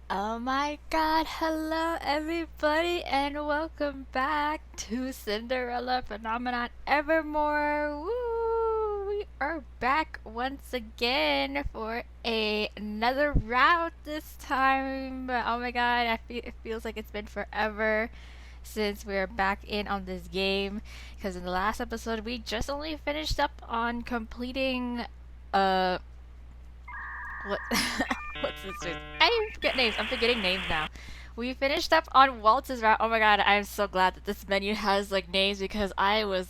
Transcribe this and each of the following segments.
Oh my god, hello everybody and welcome back to Cinderella Phenomenon Evermore. Woo! We are back once again for another round this time. Oh my god, it feels like it's been forever since we're back in on this game because in the last episode we just only finished up on completing uh what what's this? I forget names. I'm forgetting names now. We finished up on Waltz's route. Oh my god, I'm so glad that this menu has like names because I was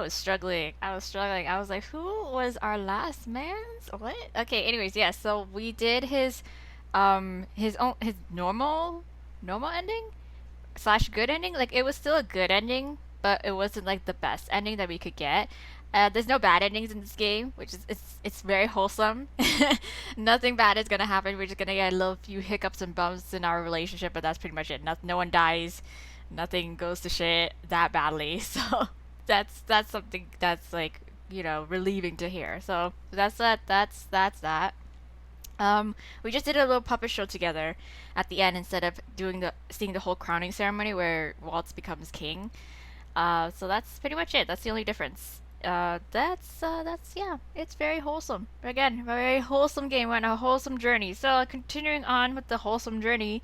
struggling. I was like, who was our last man's? What? Okay, anyways, yeah, so we did his normal ending slash good ending. Like it was still a good ending, but it wasn't like the best ending that we could get. There's no bad endings in this game, which is it's very wholesome. Nothing bad is gonna happen. We're just gonna get a little few hiccups and bumps in our relationship, but that's pretty much it. No one dies, nothing goes to shit that badly. So that's something that's like relieving to hear. So that's that. That's that. We just did a little puppet show together at the end instead of seeing the whole crowning ceremony where Waltz becomes king. So that's pretty much it. That's the only difference. That's yeah. It's very wholesome. Again, a very wholesome game. We're on a wholesome journey. So continuing on with the wholesome journey,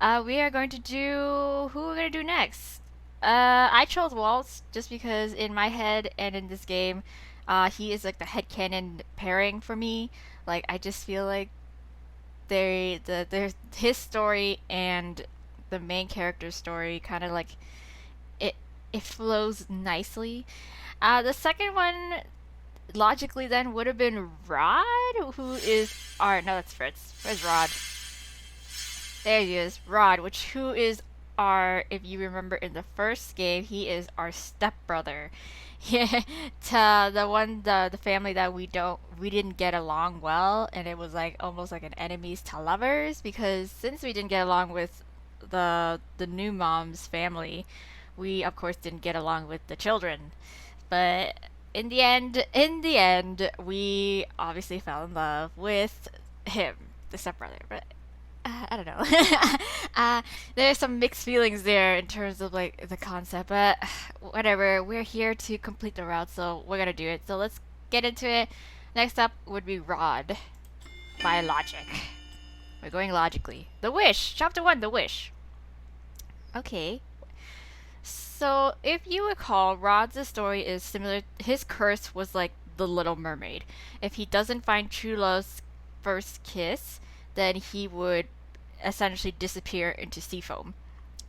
we are going to do who we're gonna do next. I chose Waltz just because in my head and in this game, he is like the headcanon pairing for me. Like I just feel like there's his story and the main character's story kind of like it it flows nicely. The second one logically then would have been Rod, who is our no, that's Fritz. Where's Rod? There he is, Rod, which who is our if you remember in the first game, he is our stepbrother. Yeah, to the family that we didn't get along well, and it was like almost like an enemies to lovers because since we didn't get along with the new mom's family, we of course didn't get along with the children. But in the end, we obviously fell in love with him, the stepbrother. But I don't know. uh, there's some mixed feelings there in terms of like the concept, but whatever. We're here to complete the route, so we're gonna do it. So let's get into it. Next up would be Rod by logic. We're going logically. The Wish, Chapter One, The Wish. Okay. So if you recall, Rod's story is similar. His curse was like the Little Mermaid. If he doesn't find true love's first kiss, then he would essentially disappear into sea foam.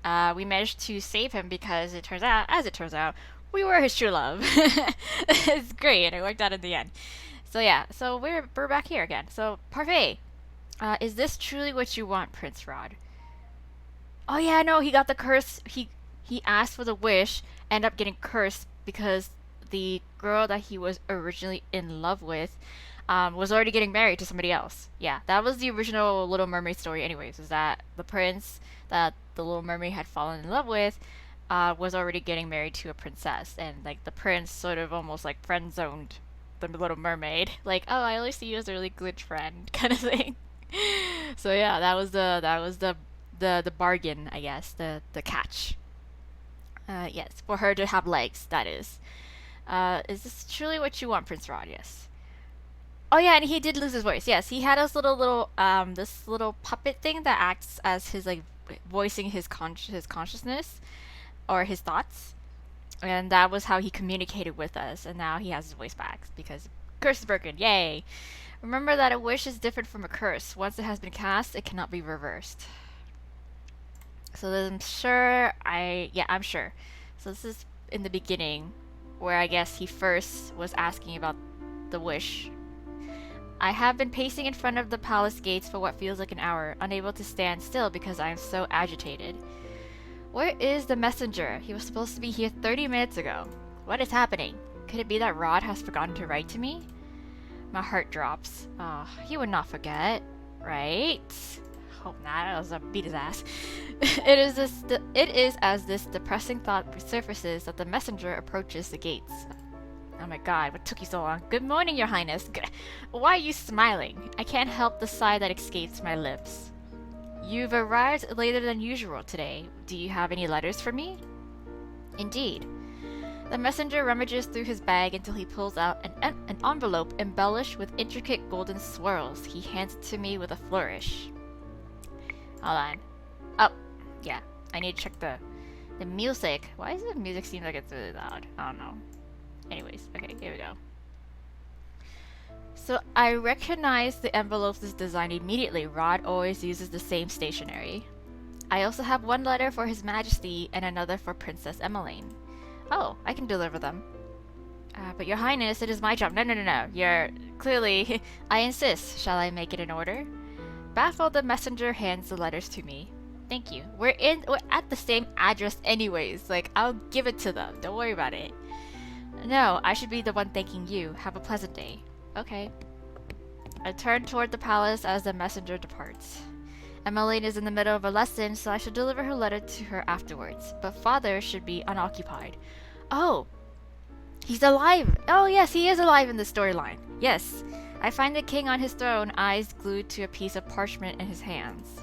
We managed to save him because as it turns out, we were his true love. It's great, and it worked out in the end. So yeah, so we're back here again. So Parfait, is this truly what you want, Prince Rod? Oh yeah, no, he got the curse. He asked for the wish, ended up getting cursed because the girl that he was originally in love with was already getting married to somebody else. Yeah, that was the original Little Mermaid story, anyways. Is that the prince that the Little Mermaid had fallen in love with was already getting married to a princess, and like the prince sort of almost like friend zoned the Little Mermaid, like oh I only see you as a really good friend kind of thing. So yeah, that was the bargain, I guess, the catch. Yes, for her to have legs, that is. Is this truly what you want, Prince Rod? Yes. Oh yeah, and he did lose his voice. Yes, he had this little puppet thing that acts as his like voicing his consciousness or his thoughts, and that was how he communicated with us. And now he has his voice back because curse is broken. Yay! Remember that a wish is different from a curse. Once it has been cast, it cannot be reversed. So I'm sure. So this is in the beginning, where I guess he first was asking about the wish. I have been pacing in front of the palace gates for what feels like an hour, unable to stand still because I am so agitated. Where is the messenger? He was supposed to be here 30 minutes ago. What is happening? Could it be that Rod has forgotten to write to me? My heart drops. Oh, he would not forget, right? Hope not. I was gonna beat his ass. It is as this depressing thought surfaces that the messenger approaches the gates. Oh my god, what took you so long? Good morning, your highness. Why are you smiling? I can't help the sigh that escapes my lips. You've arrived later than usual today. Do you have any letters for me? Indeed. The messenger rummages through his bag until he pulls out an envelope embellished with intricate golden swirls. He hands it to me with a flourish. Hold on. Oh, yeah. I need to check the music. Why does the music seem like it's really loud? I don't know. Anyways, okay, here we go. So I recognize the envelope's design immediately. Rod always uses the same stationery. I also have one letter for His Majesty and another for Princess Emmeline. Oh, I can deliver them. But Your Highness, it is my job. No. You're clearly... I insist. Shall I make it in order? Baffled, the messenger hands the letters to me. Thank you. We're at the same address anyways. Like, I'll give it to them. Don't worry about it. No, I should be the one thanking you. Have a pleasant day. Okay. I turn toward the palace as the messenger departs. Emmeline is in the middle of a lesson, so I should deliver her letter to her afterwards. But father should be unoccupied. Oh! He's alive! Oh yes, he is alive in the storyline. Yes. I find the king on his throne, eyes glued to a piece of parchment in his hands.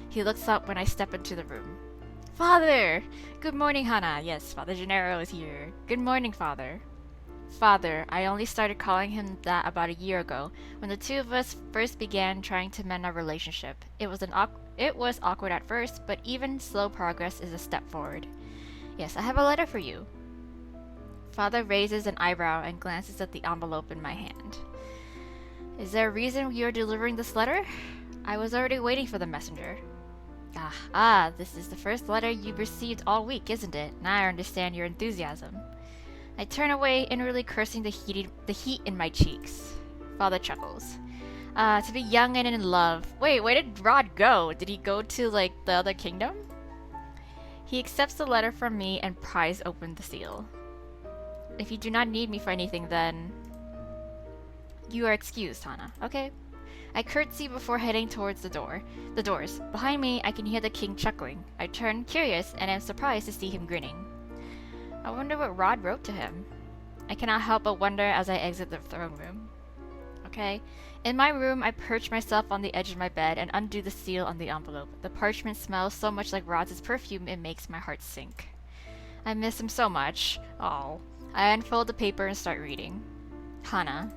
He looks up when I step into the room. Father! Good morning, Hana. Yes, Father Gennaro is here. Good morning, Father. Father, I only started calling him that about a year ago, when the two of us first began trying to mend our relationship. It was awkward at first, but even slow progress is a step forward. Yes, I have a letter for you. Father raises an eyebrow and glances at the envelope in my hand. Is there a reason you are delivering this letter? I was already waiting for the messenger. This is the first letter you've received all week, isn't it? Now I understand your enthusiasm. I turn away, inwardly cursing the heat in my cheeks. Father chuckles. To be young and in love. Wait, where did Rod go? Did he go to, like, the other kingdom? He accepts the letter from me and pries open the seal. If you do not need me for anything, then... You are excused, Hana. Okay. I curtsy before heading towards the doors. Behind me, I can hear the king chuckling. I turn, curious, and am surprised to see him grinning. I wonder what Rod wrote to him. I cannot help but wonder as I exit the throne room. Okay. In my room, I perch myself on the edge of my bed and undo the seal on the envelope. The parchment smells so much like Rod's perfume, it makes my heart sink. I miss him so much. Oh. I unfold the paper and start reading. Hana.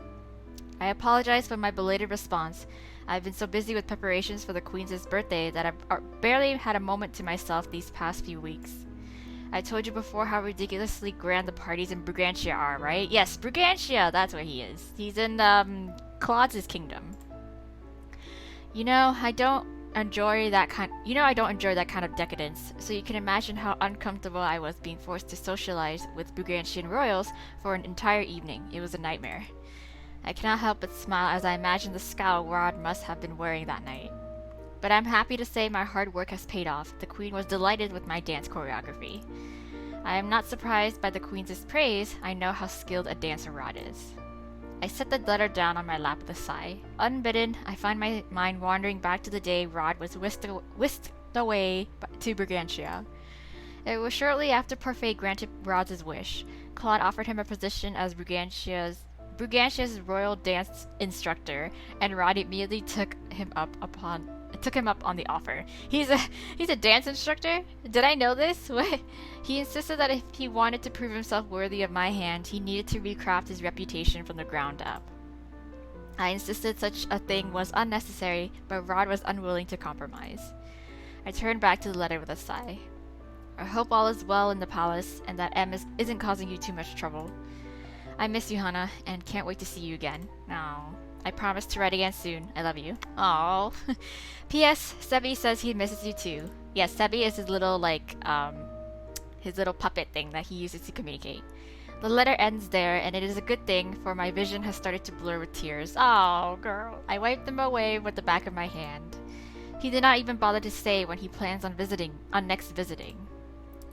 I apologize for my belated response. I've been so busy with preparations for the Queen's birthday that I've barely had a moment to myself these past few weeks. I told you before how ridiculously grand the parties in Brigantia are, right? Yes, Brigantia! That's where he is. He's in, Claude's kingdom. I don't enjoy that kind of decadence, so you can imagine how uncomfortable I was being forced to socialize with Brigantian royals for an entire evening. It was a nightmare. I cannot help but smile as I imagine the scowl Rod must have been wearing that night. But I'm happy to say my hard work has paid off. The Queen was delighted with my dance choreography. I am not surprised by the Queen's praise. I know how skilled a dancer Rod is. I set the letter down on my lap with a sigh. Unbidden, I find my mind wandering back to the day Rod was whisked away to Brigantia. It was shortly after Parfait granted Rod's wish. Claude offered him a position as Brigantia's royal dance instructor, and Rod immediately took him up on the offer. He's a dance instructor? Did I know this? What? He insisted that if he wanted to prove himself worthy of my hand, he needed to recraft his reputation from the ground up. I insisted such a thing was unnecessary, but Rod was unwilling to compromise. I turned back to the letter with a sigh. I hope all is well in the palace, and that M isn't causing you too much trouble. I miss you, Hana, and can't wait to see you again. No. I promise to write again soon. I love you. Aww. P.S. Sebi says he misses you too. Yes, Sebi is his little, his little puppet thing that he uses to communicate. The letter ends there, and it is a good thing, for my vision has started to blur with tears. Oh, girl. I wiped them away with the back of my hand. He did not even bother to say when he plans on next visiting.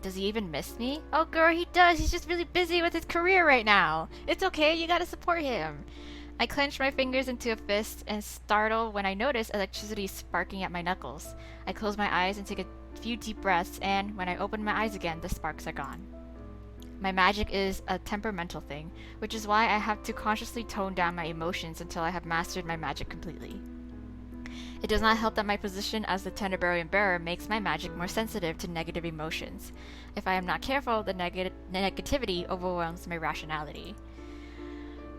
Does he even miss me? Oh, girl, he does. He's just really busy with his career right now. It's okay. You gotta support him. I clench my fingers into a fist and startle when I notice electricity sparking at my knuckles. I close my eyes and take a few deep breaths, and when I open my eyes again, the sparks are gone. My magic is a temperamental thing, which is why I have to consciously tone down my emotions until I have mastered my magic completely. It does not help that my position as the Tenebrarium bearer makes my magic more sensitive to negative emotions. If I am not careful, the negativity overwhelms my rationality.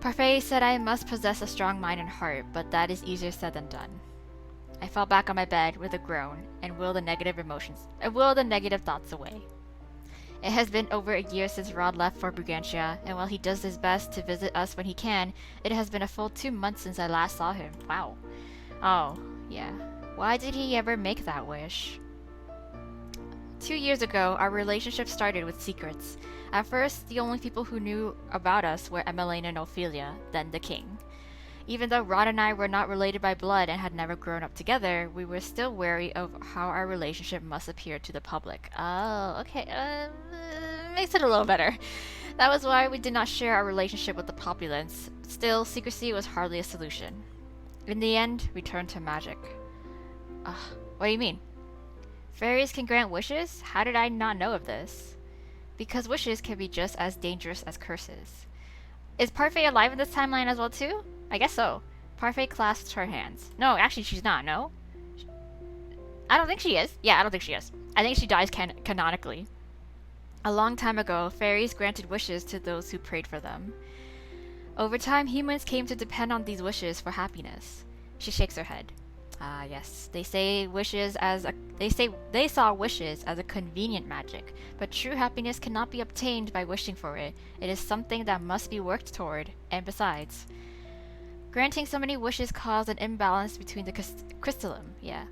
Parfait said I must possess a strong mind and heart, but that is easier said than done. I fell back on my bed with a groan and willed the negative thoughts away. It has been over a year since Rod left for Brigantia, and while he does his best to visit us when he can, it has been a full 2 months since I last saw him. Wow. Oh, yeah. Why did he ever make that wish? 2 years ago, our relationship started with secrets. At first, the only people who knew about us were Emmeline and Ophelia, then the king. Even though Rod and I were not related by blood and had never grown up together, we were still wary of how our relationship must appear to the public. Oh, okay. Makes it a little better. That was why we did not share our relationship with the populace. Still, secrecy was hardly a solution. In the end, we turned to magic. What do you mean? Fairies can grant wishes? How did I not know of this? Because wishes can be just as dangerous as curses. Is Parfait alive in this timeline as well too? I guess so. Parfait clasps her hands. No, actually she's not, no? I don't think she is. Yeah, I don't think she is. I think she dies canonically. A long time ago, fairies granted wishes to those who prayed for them. Over time, humans came to depend on these wishes for happiness. She shakes her head. Ah, yes. They saw wishes as a convenient magic, but true happiness cannot be obtained by wishing for it. It is something that must be worked toward, and besides, granting so many wishes caused an imbalance between the crystallum. Yeah.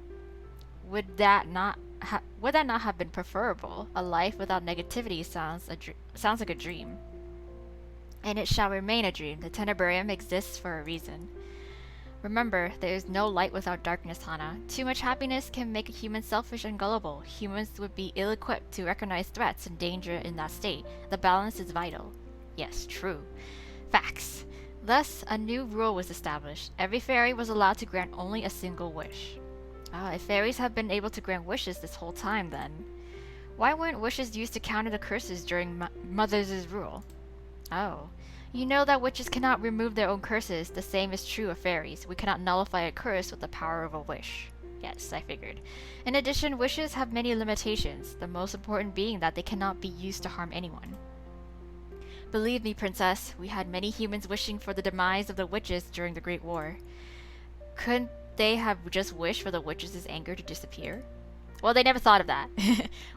Would that not have been preferable? A life without negativity sounds like a dream. And it shall remain a dream. The Tenebrarium exists for a reason. Remember, there is no light without darkness, Hana. Too much happiness can make a human selfish and gullible. Humans would be ill-equipped to recognize threats and danger in that state. The balance is vital. Yes, true. Facts. Thus, a new rule was established. Every fairy was allowed to grant only a single wish. If fairies have been able to grant wishes this whole time, then why weren't wishes used to counter the curses during Mother's rule? Oh. You know that witches cannot remove their own curses. The same is true of fairies. We cannot nullify a curse with the power of a wish. Yes, I figured. In addition, wishes have many limitations, the most important being that they cannot be used to harm anyone. Believe me, Princess, we had many humans wishing for the demise of the witches during the Great War. Couldn't they have just wished for the witches' anger to disappear? Well, they never thought of that.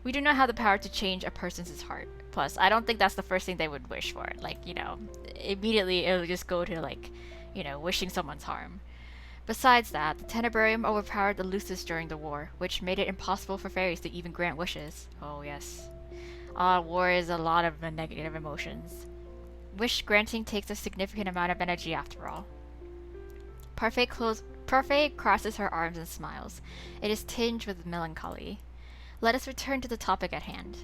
We do not have the power to change a person's heart. Plus, I don't think that's the first thing they would wish for. Like, immediately it'll just go to, wishing someone's harm. Besides that, the Tenebrarium overpowered the Lucis during the war, which made it impossible for fairies to even grant wishes. Oh, yes. War is a lot of negative emotions. Wish granting takes a significant amount of energy after all. Parfait crosses her arms and smiles. It is tinged with melancholy. Let us return to the topic at hand.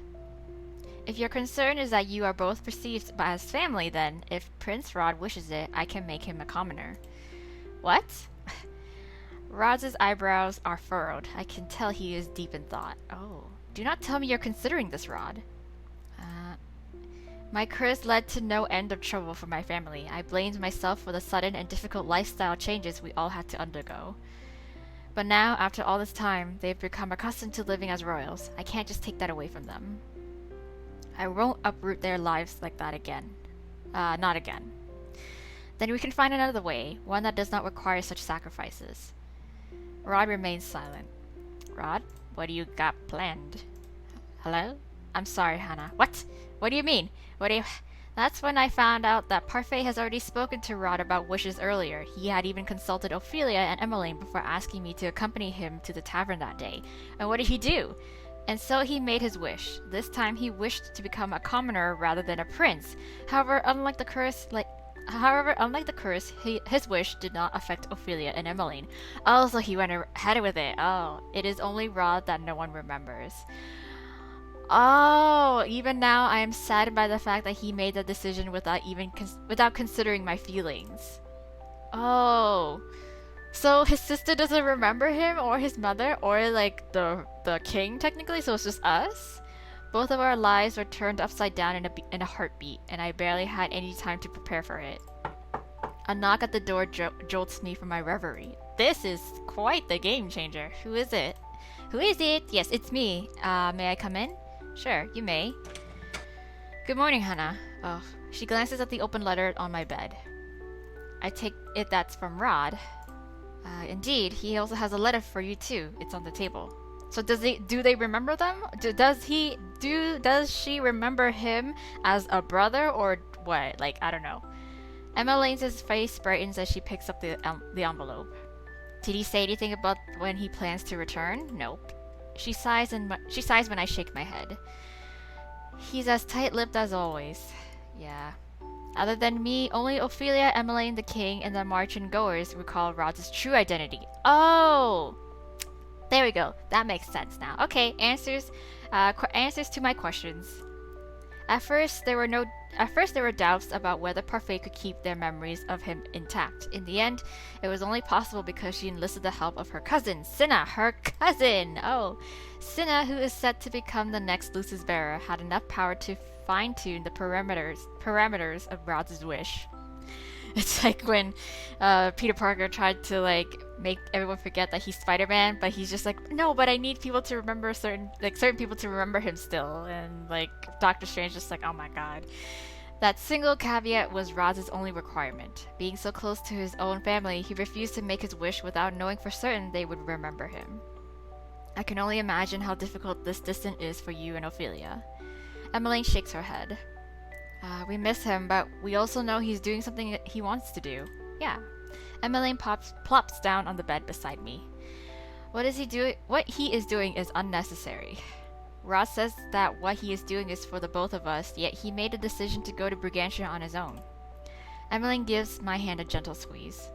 If your concern is that you are both perceived as family, then, if Prince Rod wishes it, I can make him a commoner. What? Rod's eyebrows are furrowed. I can tell he is deep in thought. Oh, do not tell me you're considering this, Rod. My curse led to no end of trouble for my family. I blamed myself for the sudden and difficult lifestyle changes we all had to undergo. But now, after all this time, they've become accustomed to living as royals. I can't just take that away from them. I won't uproot their lives like that again. Not again. Then we can find another way, one that does not require such sacrifices. Rod remains silent. Rod, what do you got planned? Hello? I'm sorry, Hannah. What? What do you mean? That's when I found out that Parfait has already spoken to Rod about wishes earlier. He had even consulted Ophelia and Emmeline before asking me to accompany him to the tavern that day. And what did he do? And so he made his wish. This time he wished to become a commoner rather than a prince. However, unlike the curse, his wish did not affect Ophelia and Emmeline. Oh, so he went ahead with it. Oh, it is only Rod that no one remembers. Oh, even now I am saddened by the fact that he made the decision without considering my feelings. Oh, so his sister doesn't remember him or his mother or like the king technically, so it's just us? Both of our lives were turned upside down in a heartbeat, and I barely had any time to prepare for it. A knock at the door jolts me from my reverie. This is quite the game changer. Who is it? Who is it? Yes, it's me. May I come in? Sure, you may. Good morning, Hannah. Oh, she glances at the open letter on my bed. I take it that's from Rod. Indeed, he also has a letter for you too. It's on the table. So do they remember them? Does she remember him as a brother or what? Like, I don't know. Emma Lane's face brightens as she picks up the envelope. Did he say anything about when he plans to return? Nope. She sighs when I shake my head. He's as tight-lipped as always. Yeah. Other than me, only Ophelia, Emmeline, the king, and the marching goers recall Rod's true identity. Oh! There we go. That makes sense now. Okay, answers to my questions. At first, there were doubts about whether Parfait could keep their memories of him intact. In the end, it was only possible because she enlisted the help of her cousin, Cinna. Her cousin! Oh. Cinna, who is set to become the next Lucis bearer, had enough power to fine-tune the parameters of Rod's wish. It's like when Peter Parker tried to make everyone forget that he's Spider-Man, but he's just like, no, but I need people to remember certain people to remember him still, and Doctor Strange just like, oh my god. That single caveat was Rod's only requirement. Being so close to his own family, he refused to make his wish without knowing for certain they would remember him. I can only imagine how difficult this distance is for you and Ophelia. Emmeline shakes her head. We miss him, but we also know he's doing something that he wants to do. Yeah. Emmeline plops down on the bed beside me. What he is doing is unnecessary. Rod says that what he is doing is for the both of us, yet he made a decision to go to Brigantia on his own. Emmeline gives my hand a gentle squeeze.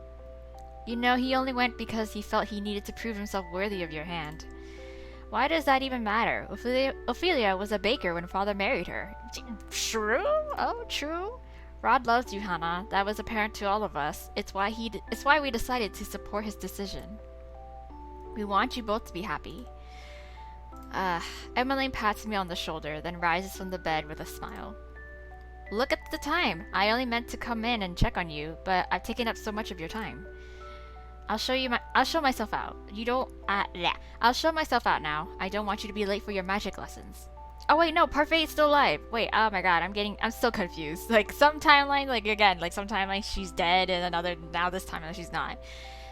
You know, he only went because he felt he needed to prove himself worthy of your hand. Why does that even matter? Ophelia was a baker when father married her. True? Oh, true. Rod loves you, Hannah. That was apparent to all of us. It's why we decided to support his decision. We want you both to be happy. Emmeline pats me on the shoulder, then rises from the bed with a smile. Look at the time. I only meant to come in and check on you, but I've taken up so much of your time. I'll show myself out. I'll show myself out now. I don't want you to be late for your magic lessons. Oh wait, no, Parfait is still alive. Wait, oh my god, I'm still confused. Some timeline, some timeline she's dead, and now this timeline she's not.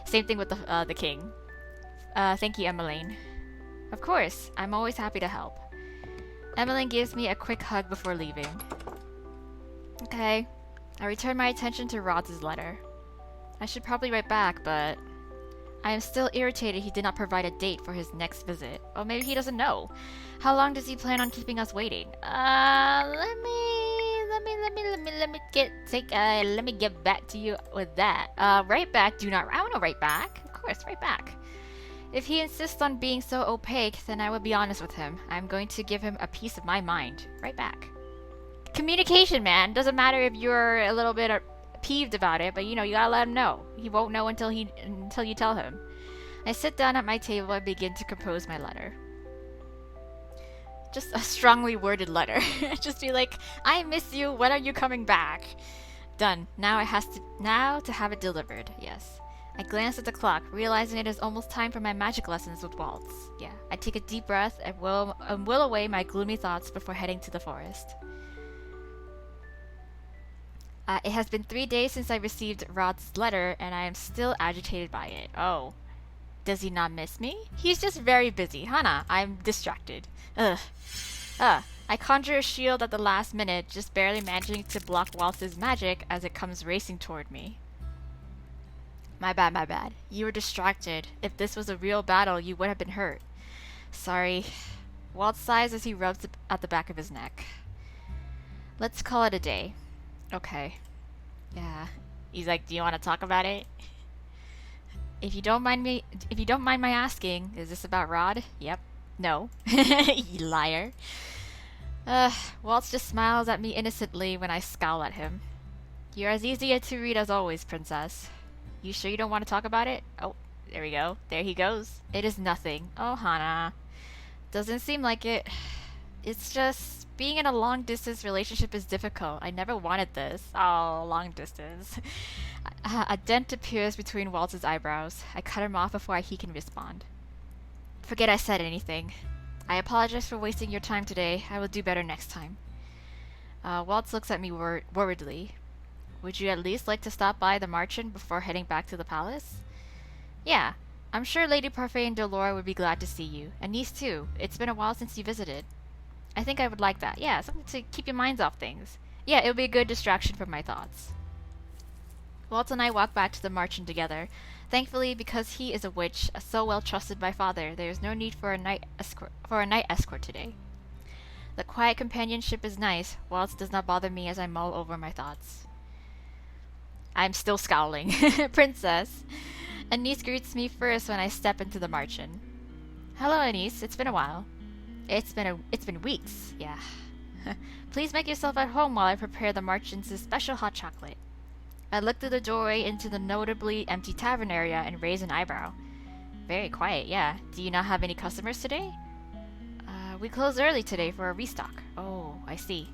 Same thing with the king. Thank you, Emmeline. Of course, I'm always happy to help. Emmeline gives me a quick hug before leaving. Okay, I return my attention to Rod's letter. I should probably write back, but I am still irritated he did not provide a date for his next visit. Or maybe he doesn't know. How long does he plan on keeping us waiting? Let me get back to you with that. Write back, I want to write back. Of course, write back. If he insists on being so opaque, then I will be honest with him. I'm going to give him a piece of my mind. Write back. Communication, man. Doesn't matter if you're a little bit peeved about it, but you gotta let him know. He won't know until you tell him. I sit down at my table and begin to compose my letter. Just a strongly worded letter. Just be like, I miss you, when are you coming back? Done. Now to have it delivered. Yes. I glance at the clock, realizing it is almost time for my magic lessons with Waltz. Yeah. I take a deep breath and will away my gloomy thoughts before heading to the forest. It has been 3 days since I received Rod's letter, and I am still agitated by it. Oh. Does he not miss me? He's just very busy. Hannah, I'm distracted. Ugh. I conjure a shield at the last minute, just barely managing to block Waltz's magic as it comes racing toward me. My bad. You were distracted. If this was a real battle, you would have been hurt. Sorry. Waltz sighs as he rubs at the back of his neck. Let's call it a day. Okay. Yeah. He's like, do you want to talk about it? If you don't mind my asking, is this about Rod? Yep. No. You liar. Waltz just smiles at me innocently when I scowl at him. You're as easy to read as always, princess. You sure you don't want to talk about it? Oh, there we go. There he goes. It is nothing. Oh, Hannah. Doesn't seem like it. It's just being in a long distance relationship is difficult. I never wanted this. Oh, long distance. A dent appears between Waltz's eyebrows. I cut him off before he can respond. Forget I said anything. I apologize for wasting your time today. I will do better next time. Waltz looks at me worriedly. Would you at least like to stop by the Marchand before heading back to the palace? Yeah, I'm sure Lady Parfait and Delora would be glad to see you. And Nice too. It's been a while since you visited. I think I would like that. Yeah, something to keep your minds off things. Yeah, it would be a good distraction from my thoughts. Waltz and I walk back to the Marchand together. Thankfully, because he is a witch, so well trusted by father, there is no need for a night escort today. The quiet companionship is nice. Waltz does not bother me as I mull over my thoughts. I'm still scowling. Princess. Anise greets me first when I step into the Marchand. Hello, Anise. It's been a while. It's been weeks. Yeah. Please make yourself at home while I prepare the Marchand's special hot chocolate. I look through the doorway into the notably empty tavern area and raise an eyebrow. Very quiet, yeah. Do you not have any customers today? We close early today for a restock. Oh, I see.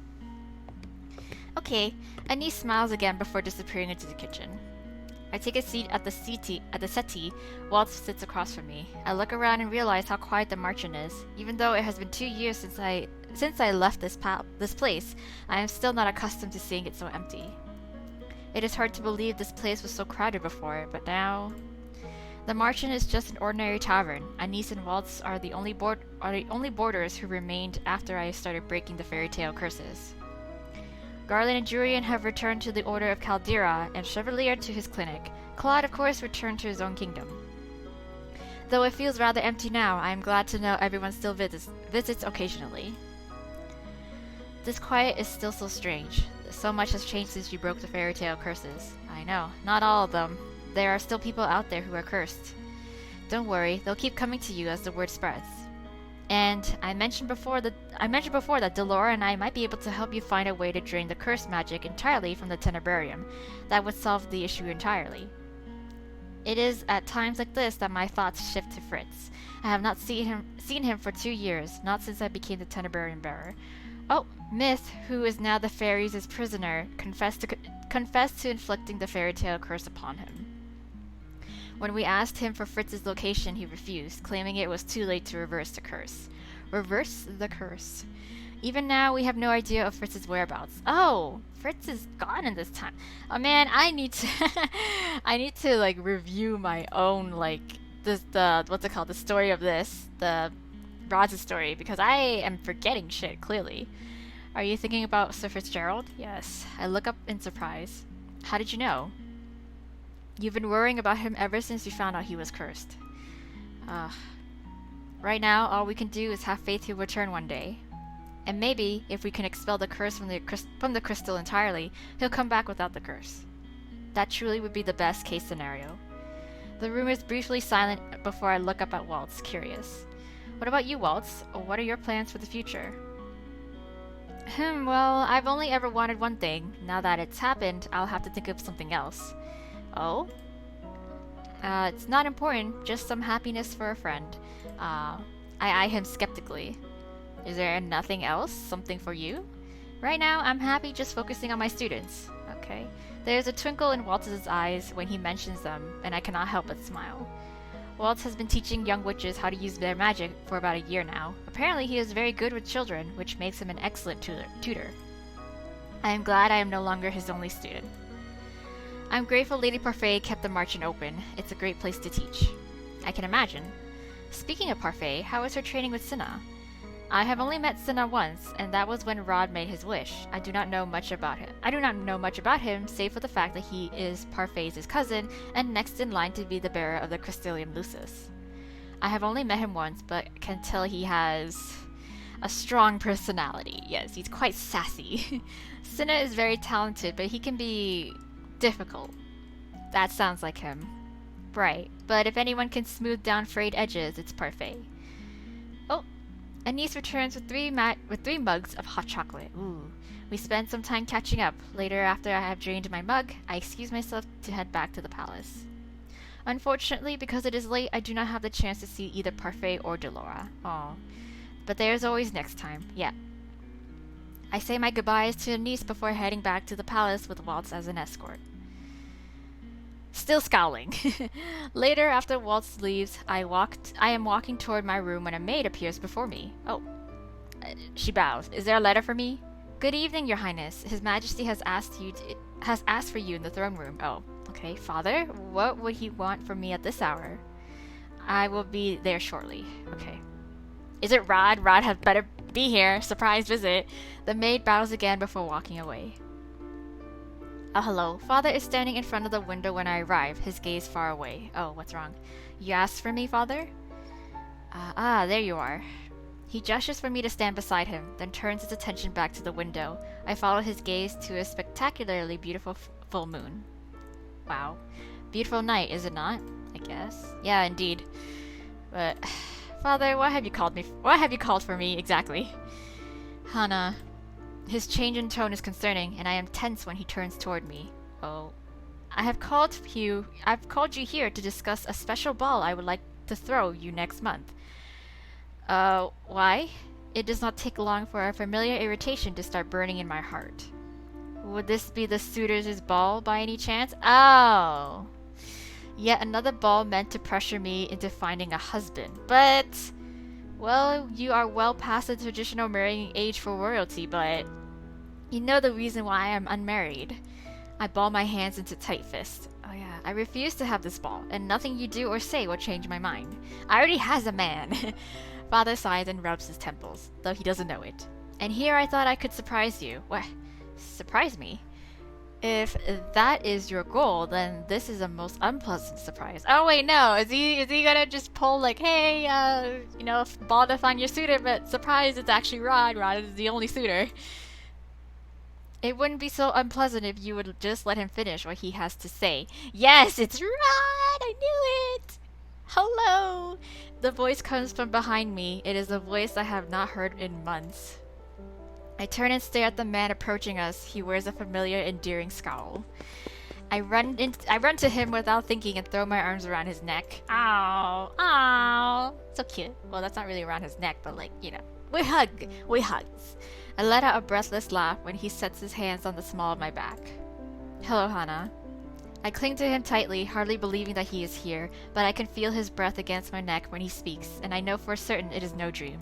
Okay. Anise smiles again before disappearing into the kitchen. I take a seat at the settee. Waltz sits across from me. I look around and realize how quiet the Marchand is. Even though it has been 2 years since I left this place, I am still not accustomed to seeing it so empty. It is hard to believe this place was so crowded before, but now... The Marchand is just an ordinary tavern. Anise and Waltz are the only boarders who remained after I started breaking the fairy tale curses. Garland and Jurian have returned to the Order of Caldera, and Chevalier to his clinic. Claude, of course, returned to his own kingdom. Though it feels rather empty now, I am glad to know everyone still visits occasionally. This quiet is still so strange. So much has changed since you broke the fairy tale curses. I know, not all of them. There are still people out there who are cursed. Don't worry, they'll keep coming to you as the word spreads. And I mentioned before that Delora and I might be able to help you find a way to drain the curse magic entirely from the Tenebrarium. That would solve the issue entirely. It is at times like this that my thoughts shift to Fritz. I have not seen him for 2 years, not since I became the Tenebrarium bearer. Oh, Myth, who is now the fairies' prisoner, confessed to inflicting the fairy tale curse upon him. When we asked him for Fritz's location, he refused, claiming it was too late to reverse the curse. Reverse the curse. Even now, we have no idea of Fritz's whereabouts. Oh, Fritz is gone in this time. Oh man, I need to like review my own the story of this, the Rod's story, because I am forgetting shit clearly. Are you thinking about Sir Fitzgerald? Yes. I look up in surprise. How did you know? You've been worrying about him ever since you found out he was cursed. Right now, all we can do is have faith he'll return one day. And maybe, if we can expel the curse from the crystal entirely, he'll come back without the curse. That truly would be the best case scenario. The room is briefly silent before I look up at Waltz, curious. What about you, Waltz? What are your plans for the future? Well, I've only ever wanted one thing. Now that it's happened, I'll have to think of something else. Oh? It's not important, just some happiness for a friend. I eye him skeptically. Is there nothing else? Something for you? Right now, I'm happy just focusing on my students. Okay. There's a twinkle in Waltz's eyes when he mentions them, and I cannot help but smile. Waltz has been teaching young witches how to use their magic for about a year now. Apparently he is very good with children, which makes him an excellent tutor. I am glad I am no longer his only student. I'm grateful Lady Parfait kept the Marchand open. It's a great place to teach. I can imagine. Speaking of Parfait, how is her training with Cinna? I have only met Cinna once, and that was when Rod made his wish. I do not know much about him, save for the fact that he is Parfait's cousin, and next in line to be the bearer of the Crystalium Lucis. I have only met him once, but can tell he has a strong personality. Yes, he's quite sassy. Cinna is very talented, but he can be difficult. That sounds like him. Right, but if anyone can smooth down frayed edges, it's Parfait. Oh, Anise returns with three mugs of hot chocolate. Ooh. We spend some time catching up. Later, after I have drained my mug, I excuse myself to head back to the palace. Unfortunately, because it is late, I do not have the chance to see either Parfait or Delora. Oh. But there's always next time. Yeah. I say my goodbyes to the niece before heading back to the palace with Waltz as an escort. Still scowling. Later, after Waltz leaves, I am walking toward my room when a maid appears before me. Oh. She bows. Is there a letter for me? Good evening, Your Highness. His Majesty has asked for you in the throne room. Oh, okay. Father, what would he want from me at this hour? I will be there shortly. Okay. Is it Rod? Rod had better be here. Surprise visit. The maid bows again before walking away. Oh, hello. Father is standing in front of the window when I arrive, his gaze far away. Oh, what's wrong? You asked for me, Father? There you are. He gestures for me to stand beside him, then turns his attention back to the window. I follow his gaze to a spectacularly beautiful full moon. Wow. Beautiful night, is it not? I guess. Yeah, indeed. But, Father, what have you called me? What have you called for me, exactly? Hana. His change in tone is concerning, and I am tense when he turns toward me. Oh. I've called you here to discuss a special ball I would like to throw you next month. Why? It does not take long for a familiar irritation to start burning in my heart. Would this be the suitor's ball by any chance? Oh. Yet another ball meant to pressure me into finding a husband. But, well, you are well past the traditional marrying age for royalty, but you know the reason why I am unmarried. I ball my hands into tight fists. Oh yeah, I refuse to have this ball, and nothing you do or say will change my mind. I already has a man. Father sighs and rubs his temples, though he doesn't know it. And here I thought I could surprise you. What? Surprise me? If that is your goal, then this is a most unpleasant surprise. Oh wait, no. Is he gonna just pull like, hey, ball to find your suitor, but surprise, it's actually Rod. Rod is the only suitor. It wouldn't be so unpleasant if you would just let him finish what he has to say. Yes, it's Rod! I knew it! Hello! The voice comes from behind me. It is a voice I have not heard in months. I turn and stare at the man approaching us. He wears a familiar, endearing scowl. I run to him without thinking and throw my arms around his neck. Ow! Ow! So cute. Well, that's not really around his neck, but like, you know. We hug! We hugs. I let out a breathless laugh when he sets his hands on the small of my back. Hello, Hana. I cling to him tightly, hardly believing that he is here, but I can feel his breath against my neck when he speaks, and I know for certain it is no dream.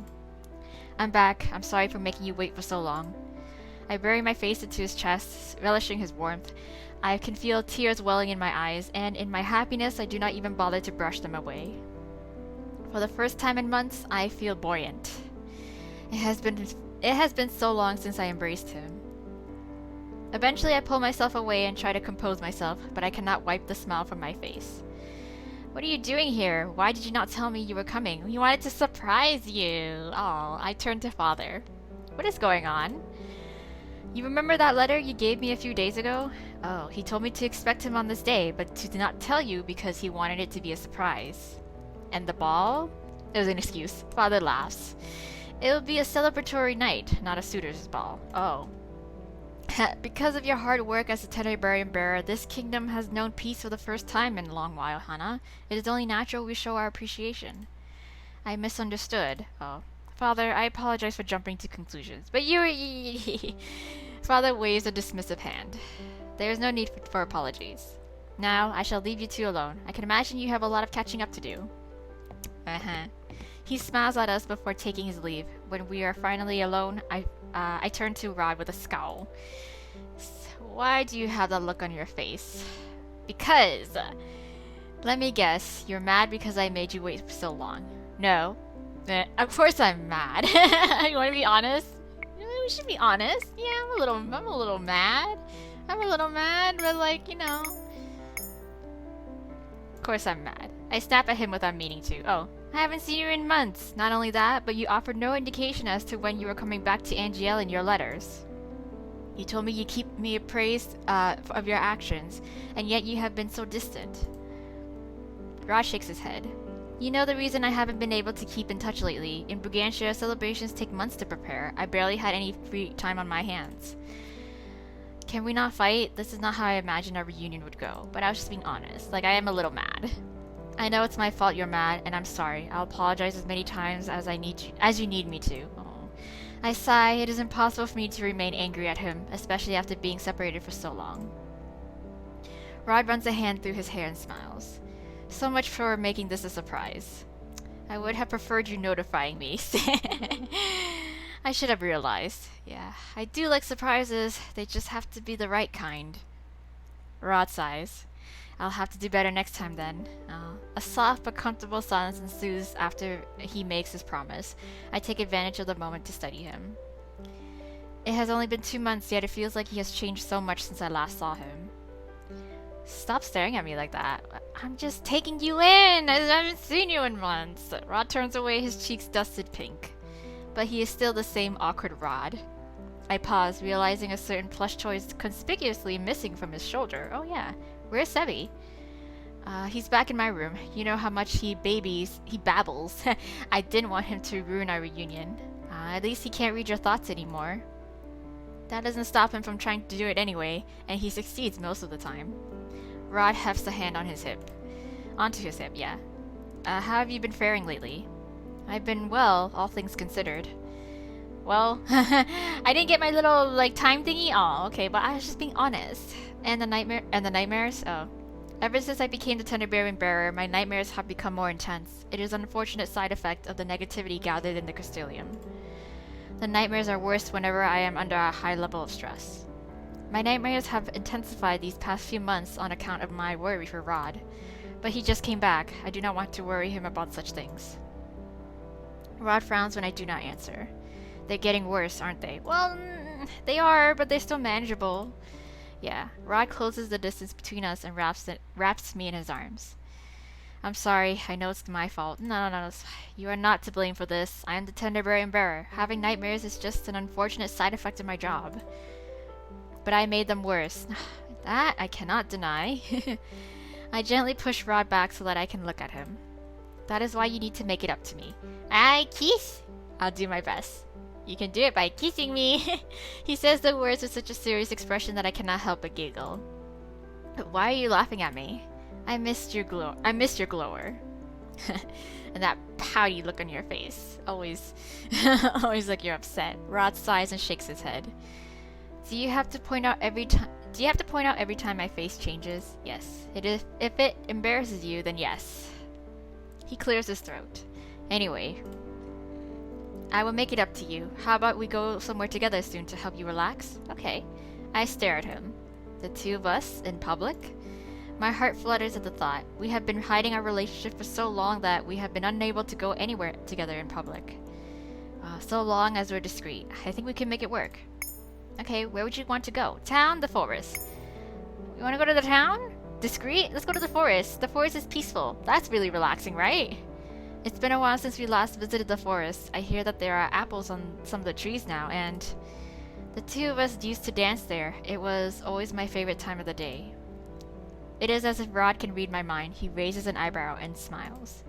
I'm back. I'm sorry for making you wait for so long. I bury my face into his chest, relishing his warmth. I can feel tears welling in my eyes, and in my happiness I do not even bother to brush them away. For the first time in months, I feel buoyant. It has been so long since I embraced him. Eventually I pull myself away and try to compose myself, but I cannot wipe the smile from my face. What are you doing here? Why did you not tell me you were coming? We wanted to surprise you. Oh, I turned to Father. What is going on? You remember that letter you gave me a few days ago? Oh, he told me to expect him on this day, but to not tell you because he wanted it to be a surprise. And the ball? It was an excuse. Father laughs. It will be a celebratory night, not a suitor's ball. Oh. Because of your hard work as a Tenebrarian bearer, this kingdom has known peace for the first time in a long while, Hana. It is only natural we show our appreciation. I misunderstood. Oh. Father, I apologize for jumping to conclusions. But Father waves a dismissive hand. There is no need for apologies. Now, I shall leave you two alone. I can imagine you have a lot of catching up to do. He smiles at us before taking his leave. When we are finally alone, I turn to Rod with a scowl. Why do you have that look on your face? Because, let me guess, you're mad because I made you wait for so long. No. Of course I'm mad. You want to be honest? We should be honest. Yeah, I'm a little mad. I'm a little mad, but like, you know. Of course I'm mad. I snap at him without meaning to. Oh. I haven't seen you in months. Not only that, but you offered no indication as to when you were coming back to Angiel in your letters. You told me you keep me appraised of your actions, and yet you have been so distant. Rod shakes his head. You know the reason I haven't been able to keep in touch lately. In Brigantia, celebrations take months to prepare. I barely had any free time on my hands. Can we not fight? This is not how I imagined our reunion would go, but I was just being honest. Like, I am a little mad. I know it's my fault you're mad, and I'm sorry. I'll apologize as many times as you need me to. Oh. I sigh. It is impossible for me to remain angry at him, especially after being separated for so long. Rod runs a hand through his hair and smiles. So much for making this a surprise. I would have preferred you notifying me. I should have realized. Yeah, I do like surprises. They just have to be the right kind. Rod sighs. I'll have to do better next time then. A soft but comfortable silence ensues after he makes his promise. I take advantage of the moment to study him. It has only been 2 months, yet it feels like he has changed so much since I last saw him. Stop staring at me like that. I'm just taking you in! I haven't seen you in months. Rod turns away, his cheeks dusted pink. But he is still the same awkward Rod. I pause, realizing a certain plush toy is conspicuously missing from his shoulder. Oh yeah, where's Sebi? He's back in my room. You know how much he babbles. I didn't want him to ruin our reunion. At least he can't read your thoughts anymore. That doesn't stop him from trying to do it anyway, and he succeeds most of the time. Rod hefts a hand onto his hip, yeah. How have you been faring lately? I've been well, all things considered. Well, I didn't get my little, time thingy? Oh, okay, but I was just being honest. And the nightmares? Oh. Ever since I became the Tenderberry Bearer, my nightmares have become more intense. It is an unfortunate side effect of the negativity gathered in the Castilium. The nightmares are worse whenever I am under a high level of stress. My nightmares have intensified these past few months on account of my worry for Rod. But he just came back. I do not want to worry him about such things. Rod frowns when I do not answer. They're getting worse, aren't they? Well, they are, but they're still manageable. Yeah, Rod closes the distance between us and wraps me in his arms. I'm sorry, I know it's my fault. No, you are not to blame for this. I am the Tenderberry Bearer. Having nightmares is just an unfortunate side effect of my job. But I made them worse. That I cannot deny. I gently push Rod back so that I can look at him. That is why you need to make it up to me. I kiss? I'll do my best. You can do it by kissing me. He says the words with such a serious expression that I cannot help but giggle. Why are you laughing at me? I missed your glower. And that pouty look on your face. Always like you're upset. Rod sighs and shakes his head. Do you have to point out every time my face changes? Yes. If it embarrasses you, then yes. He clears his throat. Anyway, I will make it up to you. How about we go somewhere together soon to help you relax? Okay. I stare at him. The two of us in public? My heart flutters at the thought. We have been hiding our relationship for so long that we have been unable to go anywhere together in public. So long as we're discreet. I think we can make it work. Okay, where would you want to go? Town? The forest? You want to go to the town? Discreet? Let's go to the forest. The forest is peaceful. That's really relaxing, right? It's been a while since we last visited the forest. I hear that there are apples on some of the trees now, and the two of us used to dance there. It was always my favorite time of the day. It is as if Rod can read my mind. He raises an eyebrow and smiles.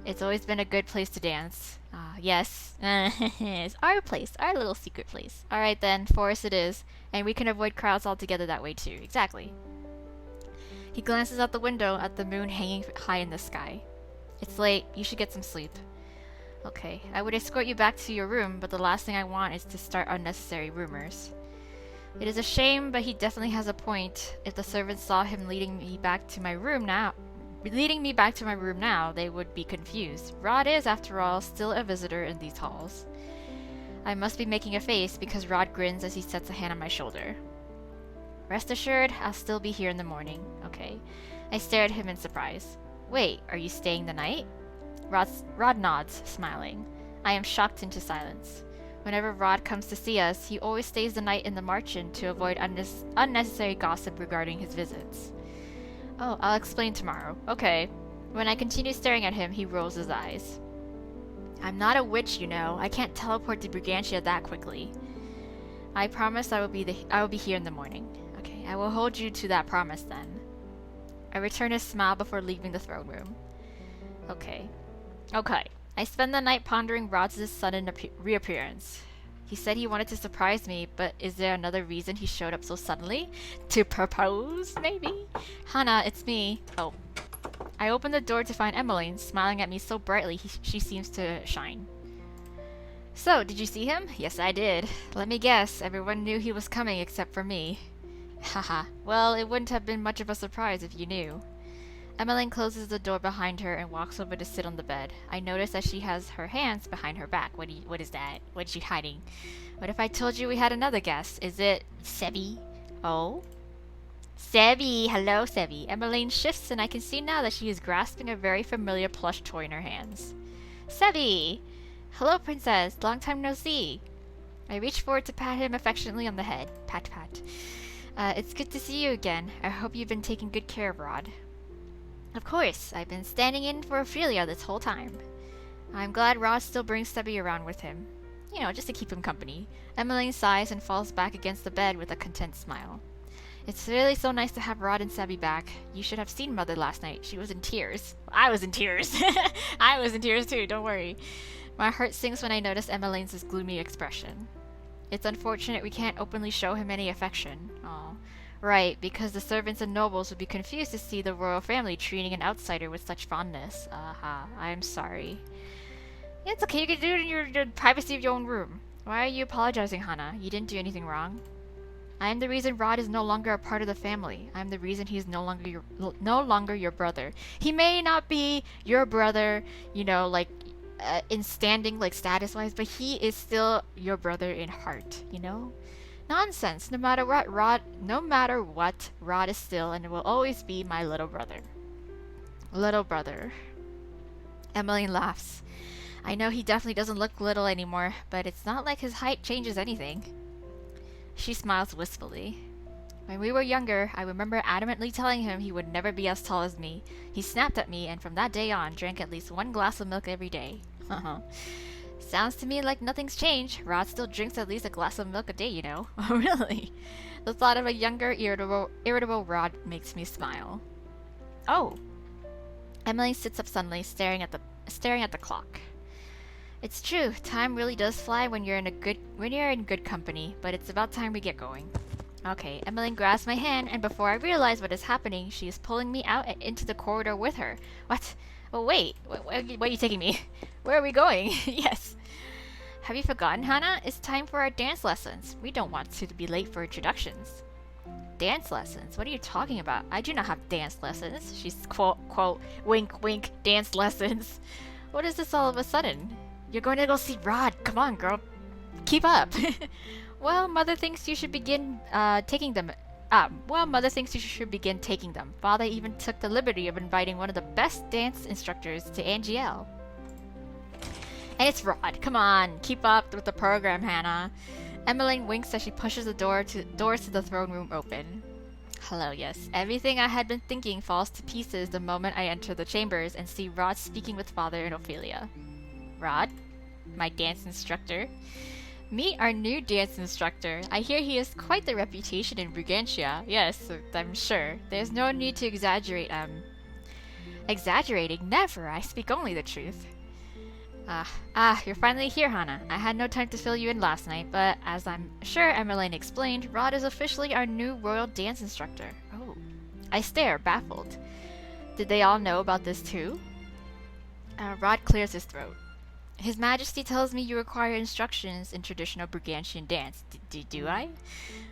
It's always been a good place to dance. Yes. It's our place, our little secret place. Alright then, forest it is, and we can avoid crowds altogether that way too. Exactly. He glances out the window at the moon hanging high in the sky. It's late. You should get some sleep. Okay, I would escort you back to your room, but the last thing I want is to start unnecessary rumors. It is a shame, but he definitely has a point. If the servants saw him leading me back to my room now, they would be confused. Rod is, after all, still a visitor in these halls. I must be making a face because Rod grins as he sets a hand on my shoulder. Rest assured, I'll still be here in the morning. Okay. I stare at him in surprise. Wait, are you staying the night? Rod nods, smiling. I am shocked into silence. Whenever Rod comes to see us, he always stays the night in the Marchen to avoid unnecessary gossip regarding his visits. Oh, I'll explain tomorrow. Okay. When I continue staring at him, he rolls his eyes. I'm not a witch, you know. I can't teleport to Brigantia that quickly. I promise I will be here in the morning. Okay, I will hold you to that promise then. I return his smile before leaving the throne room. Okay. I spend the night pondering Rod's sudden reappearance. He said he wanted to surprise me, but is there another reason he showed up so suddenly? To propose, maybe? Hana, it's me. Oh. I open the door to find Emmeline, smiling at me so brightly she seems to shine. So, did you see him? Yes, I did. Let me guess, everyone knew he was coming except for me. Haha. Well, it wouldn't have been much of a surprise if you knew. Emmeline closes the door behind her and walks over to sit on the bed. I notice that she has her hands behind her back. What is that? What is she hiding? What if I told you we had another guest? Is it Sebi? Oh? Sebi! Hello, Sebi. Emmeline shifts and I can see now that she is grasping a very familiar plush toy in her hands. Sebi! Hello, princess. Long time no see. I reach forward to pat him affectionately on the head. Pat, pat. It's good to see you again. I hope you've been taking good care of Rod. Of course. I've been standing in for Ophelia this whole time. I'm glad Rod still brings Sebi around with him. You know, just to keep him company. Emmeline sighs and falls back against the bed with a content smile. It's really so nice to have Rod and Sebi back. You should have seen Mother last night. She was in tears. I was in tears. I was in tears too, don't worry. My heart sinks when I notice Emmeline's gloomy expression. It's unfortunate we can't openly show him any affection. Aw. Right, because the servants and nobles would be confused to see the royal family treating an outsider with such fondness. Aha, I'm sorry. It's okay, you can do it in your privacy of your own room. Why are you apologizing, Hana? You didn't do anything wrong. I am the reason Rod is no longer a part of the family. I am the reason he's no longer your brother. He may not be your brother, you know, like, in standing, like, status-wise, but he is still your brother in heart, you know? Nonsense. No matter what, Rod is still and will always be my little brother. Little brother. Emmeline laughs. I know he definitely doesn't look little anymore, but it's not like his height changes anything. She smiles wistfully. When we were younger, I remember adamantly telling him he would never be as tall as me. He snapped at me and from that day on drank at least 1 glass of milk every day. Sounds to me like nothing's changed. Rod still drinks at least a glass of milk a day, you know. Oh, really? The thought of a younger, irritable Rod makes me smile. Oh. Emily sits up suddenly, staring at the clock. It's true. Time really does fly when you're in good company, but it's about time we get going. Okay, Emmeline grabs my hand, and before I realize what is happening, she is pulling me out and into the corridor with her. What? Oh, wait. Where are you taking me? Where are we going? Yes. Have you forgotten, Hana? It's time for our dance lessons. We don't want to be late for introductions. Dance lessons? What are you talking about? I do not have dance lessons. She's quote, wink, wink, dance lessons. What is this all of a sudden? You're going to go see Rod. Come on, girl. Keep up. Well, Mother thinks you should begin taking them. Mother thinks you should begin taking them. Father even took the liberty of inviting one of the best dance instructors to Angiel. And it's Rod. Come on, keep up with the program, Hannah. Emmeline winks as she pushes the doors to the throne room open. Hello, yes. Everything I had been thinking falls to pieces the moment I enter the chambers and see Rod speaking with Father and Ophelia. Rod? My dance instructor? Meet our new dance instructor. I hear he has quite the reputation in Brigantia. Yes, I'm sure. There's no need to exaggerate, Exaggerating? Never! I speak only the truth. You're finally here, Hana. I had no time to fill you in last night, but as I'm sure Emmeline explained, Rod is officially our new royal dance instructor. Oh. I stare, baffled. Did they all know about this too? Rod clears his throat. His Majesty tells me you require instructions in traditional Brigantian dance. Do I?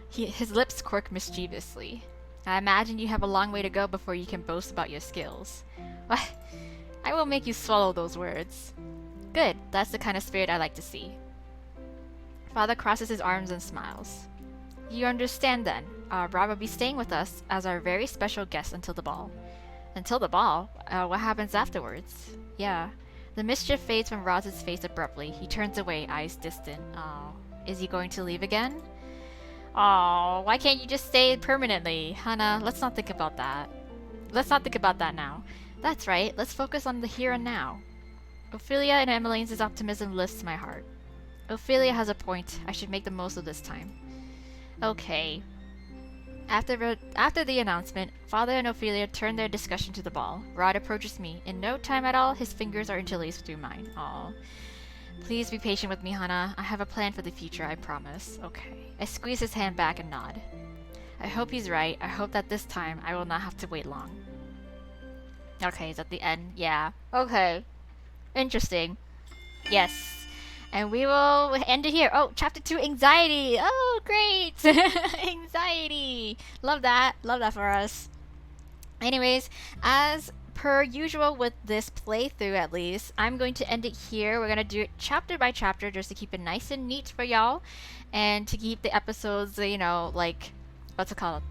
His lips quirk mischievously. I imagine you have a long way to go before you can boast about your skills. What? I will make you swallow those words. Good, that's the kind of spirit I like to see. Father crosses his arms and smiles. You understand then. Rod will be staying with us as our very special guest until the ball. Until the ball? What happens afterwards? Yeah. The mischief fades from Rod's face abruptly. He turns away, eyes distant. Oh, is he going to leave again? Oh, why can't you just stay permanently? Hana, let's not think about that. Let's not think about that now. That's right, let's focus on the here and now. Ophelia and Emmeline's optimism lifts my heart. Ophelia has a point. I should make the most of this time. Okay. After the announcement, Father and Ophelia turn their discussion to the ball. Rod approaches me. In no time at all, his fingers are interlaced through mine. Aw. Please be patient with me, Hana. I have a plan for the future, I promise. Okay. I squeeze his hand back and nod. I hope he's right. I hope that this time I will not have to wait long. Okay, is at the end. Yeah. Okay. Interesting. Yes. And we will end it here. Oh, chapter 2, anxiety. Oh, great. Anxiety. Love that. Love that for us. Anyways, as per usual with this playthrough at least, I'm going to end it here. We're going to do it chapter by chapter just to keep it nice and neat for y'all and to keep the episodes, like, what's it called?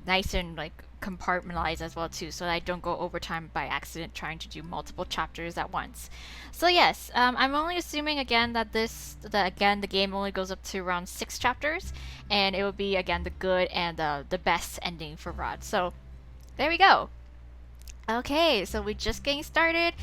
Nice and, like, compartmentalized as well too, so that I don't go overtime by accident trying to do multiple chapters at once. So yes, I'm only assuming again that the game only goes up to around 6 chapters, and it will be again the good and the best ending for Rod. So there we go. Okay, so we're just getting started.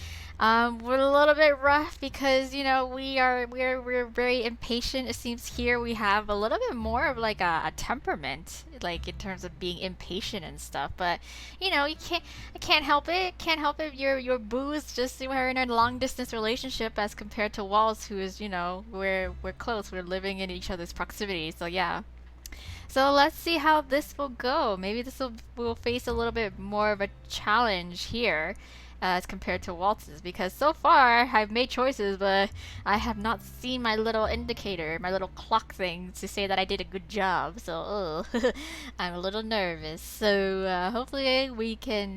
We're a little bit rough because we're very impatient. It seems here we have a little bit more of like a temperament, like in terms of being impatient and stuff. But you can't, I can't help it. Can't help it. Your boo is just we're in a long distance relationship as compared to Walls, who is we're close. We're living in each other's proximity. So yeah. So let's see how this will go. Maybe will face a little bit more of a challenge here as compared to Waltz's because so far I've made choices, but I have not seen my little indicator, my little clock thing to say that I did a good job. So I'm a little nervous. So hopefully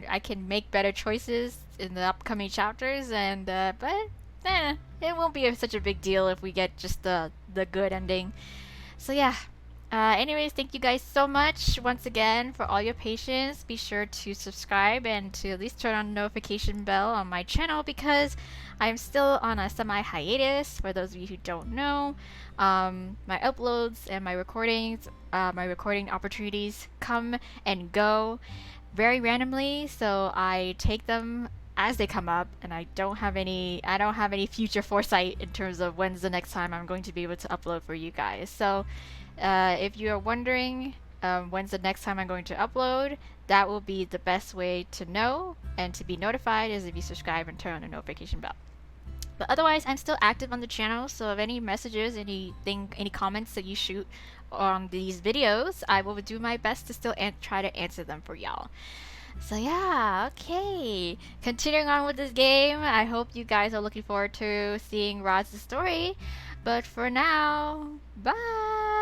I can make better choices in the upcoming chapters, and but it won't be such a big deal if we get just the good ending. So yeah, anyways, thank you guys so much once again for all your patience. Be sure to subscribe and to at least turn on the notification bell on my channel because I'm still on a semi hiatus. For those of you who don't know, my uploads and my recording opportunities come and go very randomly, so I take them as they come up, and I don't have any future foresight in terms of when's the next time I'm going to be able to upload for you guys. So if you are wondering when's the next time I'm going to upload, that will be the best way to know and to be notified is if you subscribe and turn on the notification bell. But otherwise, I'm still active on the channel, so if any messages, any comments that you shoot on these videos, I will do my best to still try to answer them for y'all. So yeah, okay. Continuing on with this game, I hope you guys are looking forward to seeing Rod's story. But for now, bye!